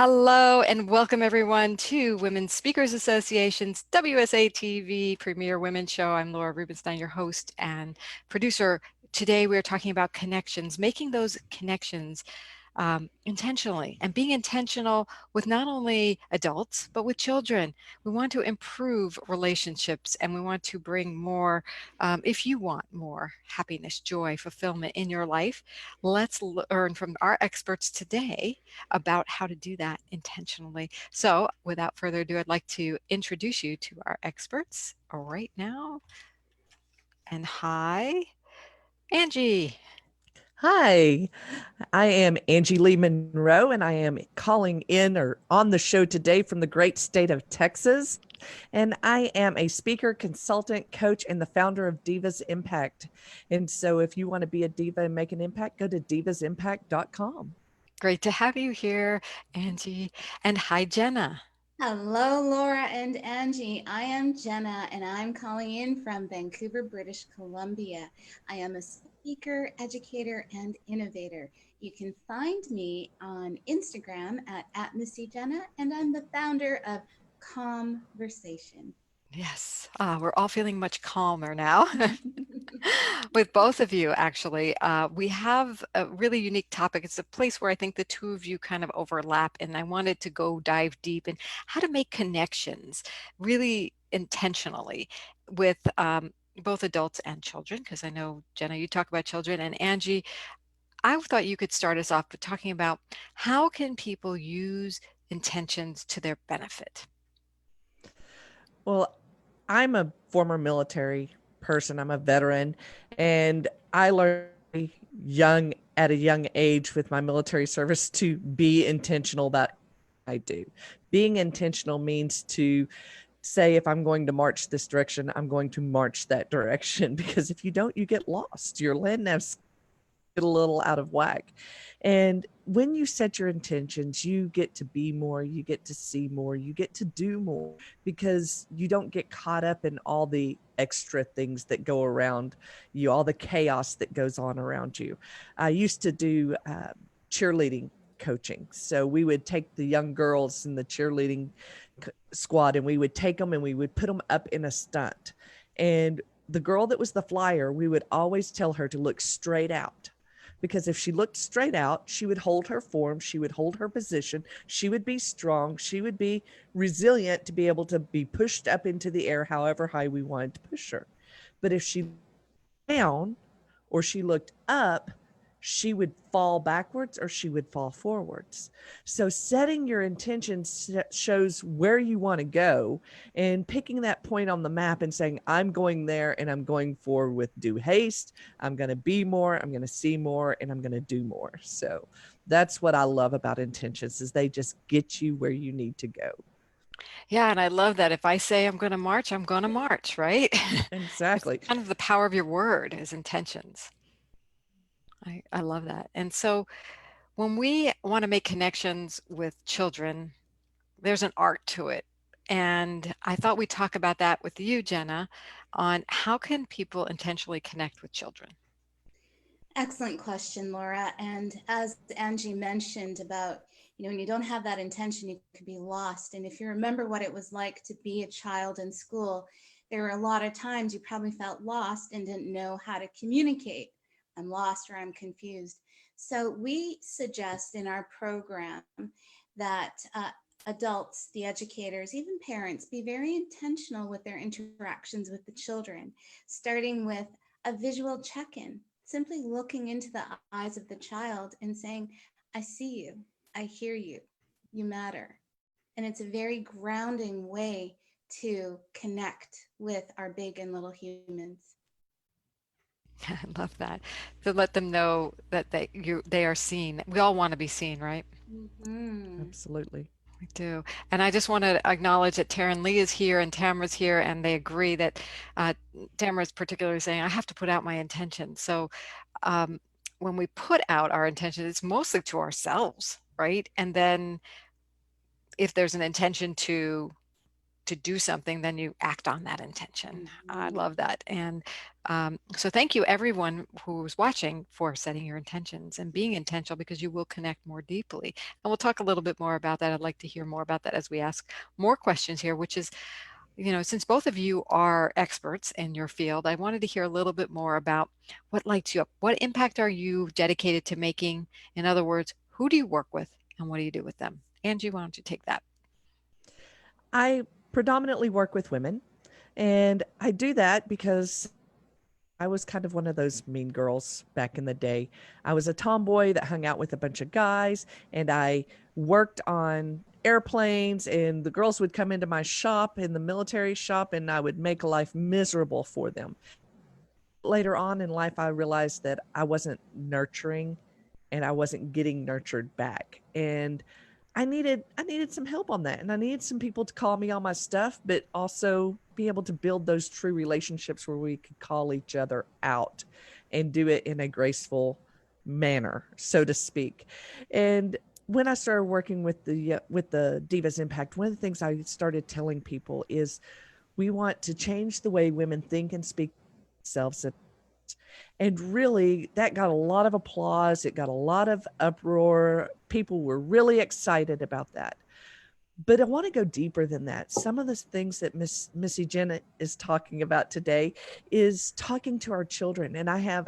Hello and welcome everyone to Women's Speakers Association's WSA TV Premier Women's Show. I'm Laura Rubenstein, your host and producer. Today we're talking about connections, making those connections intentionally and being intentional with not only adults, but with children. We want to improve relationships and we want to bring more, if you want more happiness, joy, fulfillment in your life, let's learn from our experts today about how to do that intentionally. So without further ado, I'd like to introduce you to our experts right now. And hi, Angie. Hi, I am Angie Lee Monroe, and I am calling in or on the show today from the great state of Texas. And I am a speaker, consultant, coach, and the founder of Divas Impact. And so if you want to be a diva and make an impact, go to divasimpact.com. Great to have you here, Angie. And hi, Jenna. Hello, Laura and Angie. I am Jenna, and I'm calling in from Vancouver, British Columbia. I am a speaker, educator, and innovator. You can find me on Instagram at Missy Jenna, and I'm the founder of Conversation. Yes, we're all feeling much calmer now with both of you, actually. We have a really unique topic. It's a place where I think the two of you kind of overlap, and I wanted to go dive deep in how to make connections really intentionally with both adults and children, because I know, Jenna, you talk about children, and Angie, I thought you could start us off with talking about how can people use intentions to their benefit? Well, I'm a former military person, I'm a veteran, and I learned young at a young age with my military service to be intentional about what I do. Being intentional means to say if I'm going to march this direction, I'm going to march that direction because if you don't, you get lost. Your land nav's get a little out of whack. And when you set your intentions, you get to be more, you get to see more, you get to do more because you don't get caught up in all the extra things that go around you, all the chaos that goes on around you. I used to do cheerleading coaching. So we would take the young girls in the cheerleading squad and we would take them and we would put them up in a stunt. And the girl that was the flyer, we would always tell her to look straight out because if she looked straight out, she would hold her form, she would hold her position, she would be strong, she would be resilient to be able to be pushed up into the air however high we wanted to push her. But if she down or she looked up, she would fall backwards or she would fall forwards. So setting your intentions shows where you want to go and picking that point on the map and saying, I'm going there and I'm going forward with due haste. I'm going to be more, I'm going to see more, and I'm going to do more. So that's what I love about intentions is they just get you where you need to go. Yeah, and I love that. If I say I'm going to march, right? It's Exactly. kind of the power of your word is intentions. I love that. And so when we want to make connections with children, there's an art to it. And I thought we'd talk about that with you, Jenna, on how can people intentionally connect with children? Excellent question, Laura. And as Angie mentioned about, when you don't have that intention, you could be lost. And if you remember what it was like to be a child in school, there were a lot of times you probably felt lost and didn't know how to communicate. I'm lost or I'm confused. So we suggest in our program that adults, the educators, even parents, be very intentional with their interactions with the children, starting with a visual check in, simply looking into the eyes of the child and saying, I see you, I hear you, you matter. And it's a very grounding way to connect with our big and little humans. I love that. To let them know that they are seen. We all want to be seen, right? Mm-hmm. Absolutely. We do. And I just want to acknowledge that Taryn Lee is here and Tamara's here, and they agree that uh, Tamara's particularly saying, I have to put out my intention. So um, when we put out our intention, it's mostly to ourselves, right? And then if there's an intention to to do something, then you act on that intention. I Mhm. love that. And so thank you everyone who's watching for setting your intentions and being intentional, because you will connect more deeply. And we'll talk a little bit more about that. I'd like to hear more about that as we ask more questions here, which is, since both of you are experts in your field, I wanted to hear a little bit more about what lights you up. What impact are you dedicated to making? In other words, who do you work with and what do you do with them? Angie, why don't you take that? I predominantly work with women, and I do that because I was kind of one of those mean girls back in the day. I was a tomboy that hung out with a bunch of guys, and I worked on airplanes, and the girls would come into my shop, in the military shop, and I would make life miserable for them. Later on in life, I realized that I wasn't nurturing and I wasn't getting nurtured back. And I needed some help on that. And I needed some people to call me on my stuff, but also be able to build those true relationships where we could call each other out and do it in a graceful manner, so to speak. And when I started working with the Divas Impact, one of the things I started telling people is we want to change the way women think and speak themselves. And really, that got a lot of applause. It got a lot of uproar. People were really excited about that. But I want to go deeper than that. Some of the things that Missy Jenna is talking about today is talking to our children. And I have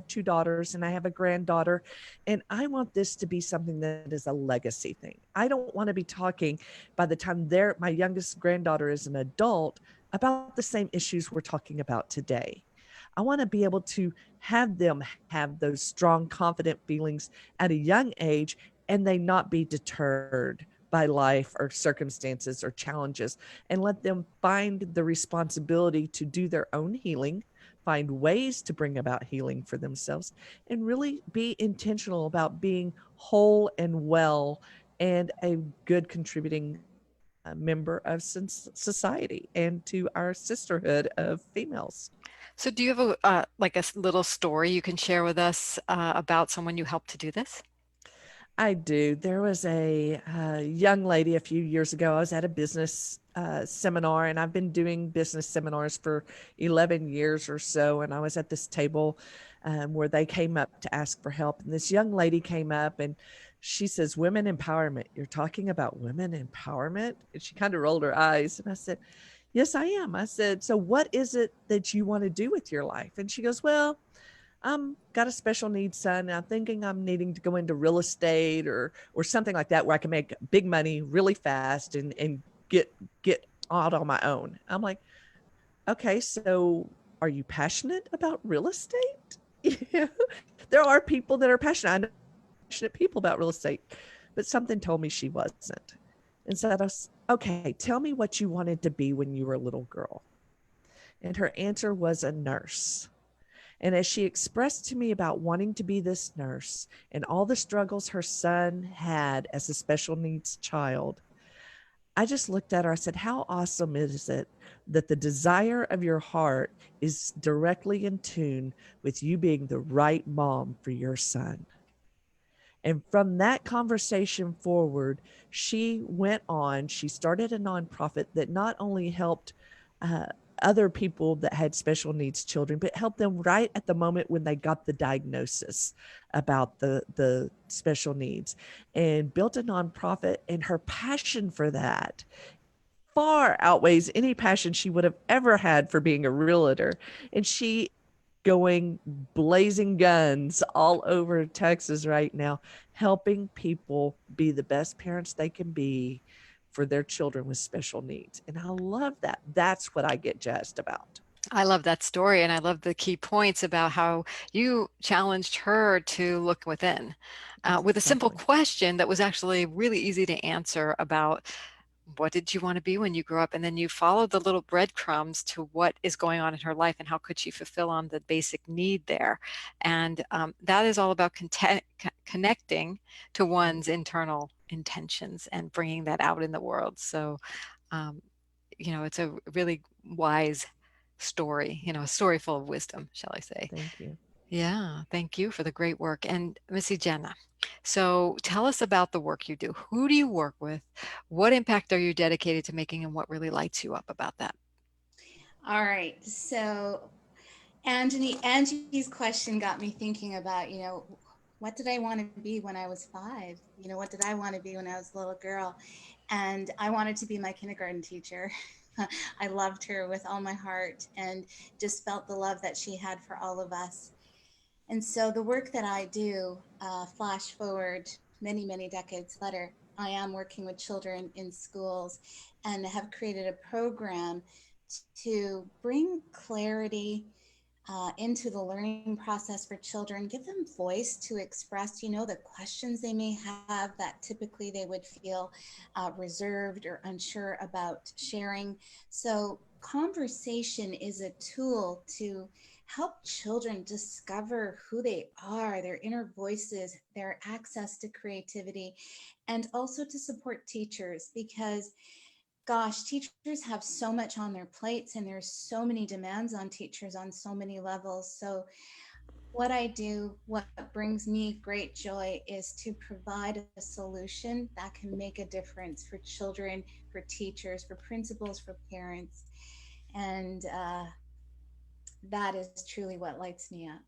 two daughters and I have a granddaughter, and I want this to be something that is a legacy thing. I don't want to be talking by the time my youngest granddaughter is an adult about the same issues we're talking about today. I want to be able to have them have those strong, confident feelings at a young age, and they not be deterred by life or circumstances or challenges, and let them find the responsibility to do their own healing, find ways to bring about healing for themselves, and really be intentional about being whole and well and a good contributing member of society and to our sisterhood of females. So do you have like a little story you can share with us about someone you helped to do this? I do. There was a young lady a few years ago. I was at a business seminar, and I've been doing business seminars for 11 years or so. And I was at this table where they came up to ask for help. And this young lady came up and she says, "Women empowerment. You're talking about women empowerment?" And she kind of rolled her eyes. And I said, "Yes, I am." I said, "So what is it that you want to do with your life?" And she goes, "Well, I'm got a special needs son, and I'm thinking I'm needing to go into real estate or something like that where I can make big money really fast and get out on my own." I'm like, "Okay, so are you passionate about real estate?" Yeah. There are people that are passionate. I know passionate people about real estate, but something told me she wasn't. And so I was, "Okay, tell me what you wanted to be when you were a little girl." And her answer was a nurse. And as she expressed to me about wanting to be this nurse and all the struggles her son had as a special needs child, I just looked at her. I said, "How awesome is it that the desire of your heart is directly in tune with you being the right mom for your son?" And from that conversation forward, she went on, she started a nonprofit that not only helped uh, other people that had special needs children, but helped them right at the moment when they got the diagnosis about the special needs, and built a nonprofit. And her passion for that far outweighs any passion she would have ever had for being a realtor. And she going blazing guns all over Texas right now, helping people be the best parents they can be for their children with special needs. And I love that. That's what I get jazzed about. I love that story, and I love the key points about how you challenged her to look within with a simple Exactly. question that was actually really easy to answer about what did you want to be when you grew up? And then you followed the little breadcrumbs to what is going on in her life and how could she fulfill on the basic need there. And that is all about connecting to one's internal intentions and bringing that out in the world. So, um, it's a really wise story, a story full of wisdom, shall I say. Thank you. Yeah, thank you for the great work. And Missy Jenna, so tell us about the work you do. Who do you work with? What impact are you dedicated to making, and what really lights you up about that? All right. So Angie's question got me thinking about, what did I want to be when I was 5? What did I want to be when I was a little girl? And I wanted to be my kindergarten teacher. I loved her with all my heart and just felt the love that she had for all of us. And so the work that I do, flash forward many, many decades later, I am working with children in schools and have created a program to bring clarity into the learning process for children, give them voice to express, the questions they may have that typically they would feel reserved or unsure about sharing. So, conversation is a tool to help children discover who they are, their inner voices, their access to creativity, and also to support teachers because gosh, teachers have so much on their plates and there's so many demands on teachers on so many levels. So what I do, what brings me great joy is to provide a solution that can make a difference for children, for teachers, for principals, for parents. And that is truly what lights me up.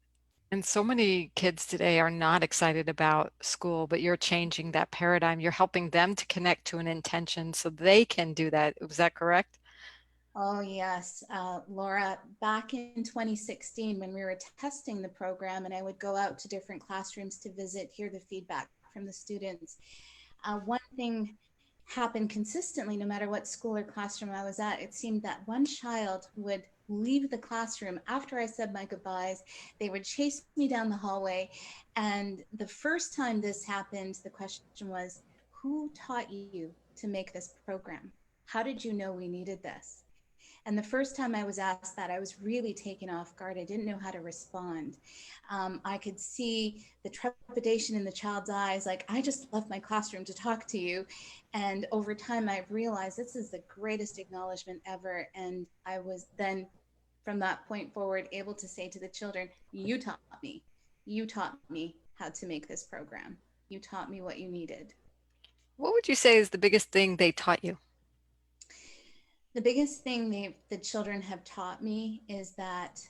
And so many kids today are not excited about school, but you're changing that paradigm. You're helping them to connect to an intention so they can do that. Was that correct? Oh, yes. Laura, back in 2016, when we were testing the program, and I would go out to different classrooms to visit, hear the feedback from the students, one thing happened consistently no matter what school or classroom I was at. It seemed that one child would leave the classroom after I said my goodbyes. They would chase me down the hallway. And the first time this happened, the question was, who taught you to make this program? How did you know we needed this? And the first time I was asked that, I was really taken off guard. I didn't know how to respond. I could see the trepidation in the child's eyes, like, I just left my classroom to talk to you. And over time, I realized this is the greatest acknowledgement ever. And I was then, from that point forward, able to say to the children, you taught me. You taught me how to make this program. You taught me what you needed. What would you say is the biggest thing they taught you? The biggest thing the children have taught me is that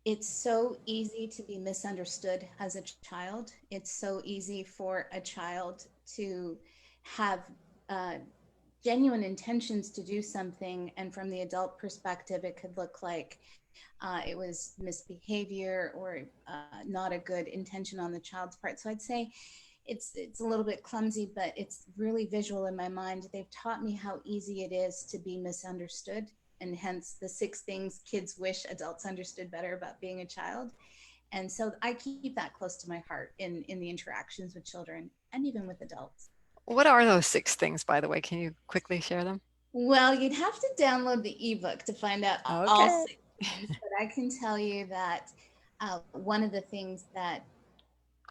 it's so easy to be misunderstood as a child. It's so easy for a child to have uh, genuine intentions to do something. And from the adult perspective, it could look like it was misbehavior or not a good intention on the child's part. So I'd say it's a little bit clumsy, but it's really visual in my mind. They've taught me how easy it is to be misunderstood, and hence the 6 things kids wish adults understood better about being a child. And so I keep that close to my heart in the interactions with children and even with adults. What are those 6 things, by the way? Can you quickly share them? Well, you'd have to download the ebook to find out all Okay. 6 things, but I can tell you that one of the things that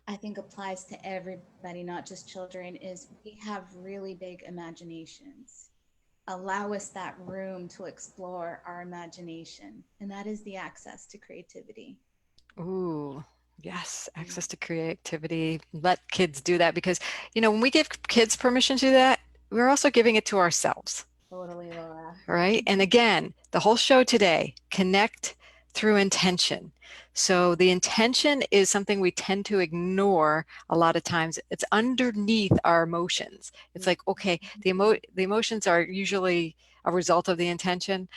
I think applies to everybody, not just children, is we have really big imaginations. Allow us that room to explore our imagination, and that is the access to creativity. Ooh, yes, access to creativity. Let kids do that because, when we give kids permission to do that, we're also giving it to ourselves, Totally, Laura. right? And again, the whole show today, connect through intention. So the intention is something we tend to ignore a lot of times. It's underneath our emotions. It's like, okay, the emotions are usually a result of the intention.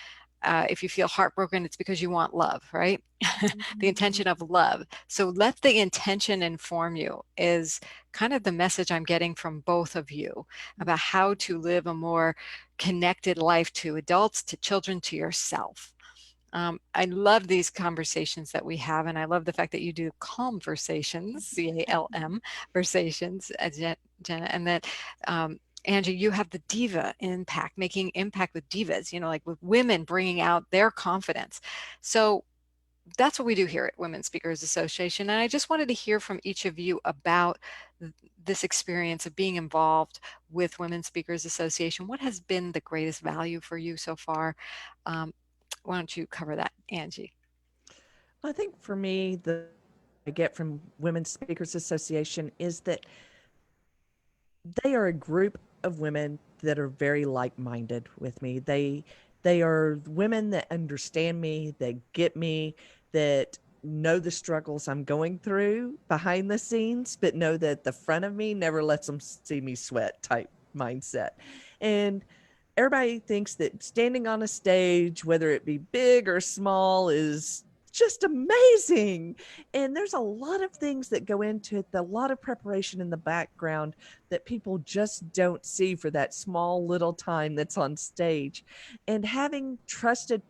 If you feel heartbroken, it's because you want love, right? The intention of love. So let the intention inform you is kind of the message I'm getting from both of you about how to live a more connected life to adults, to children, to yourself. I love these conversations that we have, and I love the fact that you do conversations, CALM, versations, Jenna, and that Angie, you have the diva impact, making impact with divas, like with women bringing out their confidence. So that's what we do here at Women Speakers Association. And I just wanted to hear from each of you about this experience of being involved with Women Speakers Association. What has been the greatest value for you so far? Um, why don't you cover that, Angie? I think for me, the I get from Women's Speakers Association is that they are a group of women that are very like-minded with me. They are women that understand me, that get me, that know the struggles I'm going through behind the scenes, but know that the front of me never lets them see me sweat type mindset. And everybody thinks that standing on a stage, whether it be big or small, is just amazing. And there's a lot of things that go into it, a lot of preparation in the background that people just don't see for that small little time that's on stage. And having trusted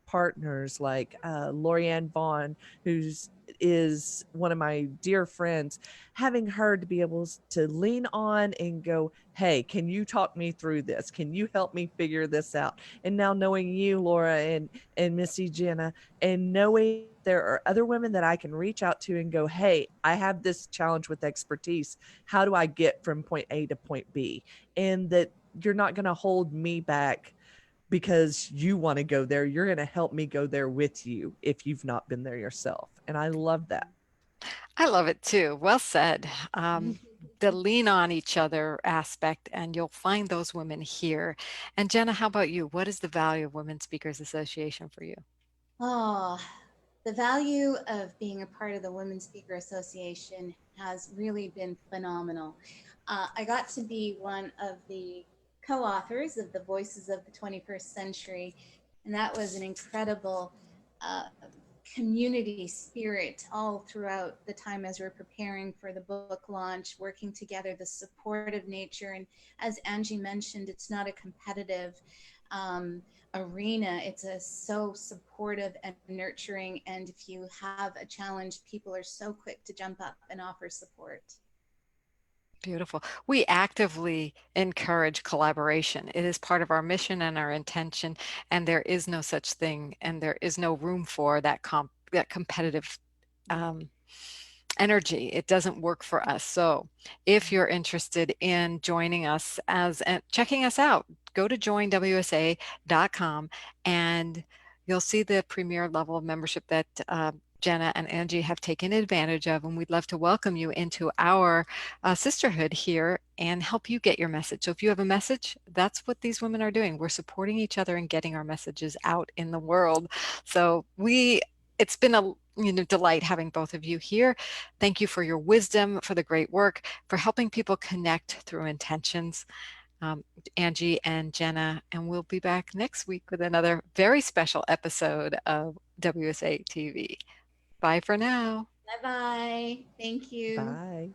partners like Lorianne Vaughn, who's is one of my dear friends, having her to be able to lean on and go, hey, can you talk me through this? Can you help me figure this out? And now knowing you, Laura, and Missy Jenna, and knowing there are other women that I can reach out to and go, hey, I have this challenge with expertise. How do I get from point A to point B? And that you're not going to hold me back because you want to go there. You're going to help me go there with you if you've not been there yourself. And I love that. I love it too. Well said. The lean on each other aspect, and you'll find those women here. And Jenna, how about you? What is the value of Women Speakers Association for you? Oh, the value of being a part of the Women Speaker Association has really been phenomenal. I got to be one of the co authors of The Voices of the 21st Century, and that was an incredible community spirit all throughout the time as we're preparing for the book launch, working together, the supportive nature. And as Angie mentioned, it's not a competitive arena. It's a so supportive and nurturing. And if you have a challenge, people are so quick to jump up and offer support. Beautiful. We actively encourage collaboration. It is part of our mission and our intention, and there is no such thing, and there is no room for that competitive energy. It doesn't work for us. So if you're interested in joining us and checking us out, go to joinwsa.com and you'll see the premier level of membership that Jenna and Angie have taken advantage of, and we'd love to welcome you into our sisterhood here and help you get your message. So if you have a message, that's what these women are doing. We're supporting each other and getting our messages out in the world. So it's been a delight having both of you here. Thank you for your wisdom, for the great work, for helping people connect through intentions. Angie and Jenna, and we'll be back next week with another very special episode of WSA TV. Bye for now. Bye bye. Thank you. Bye.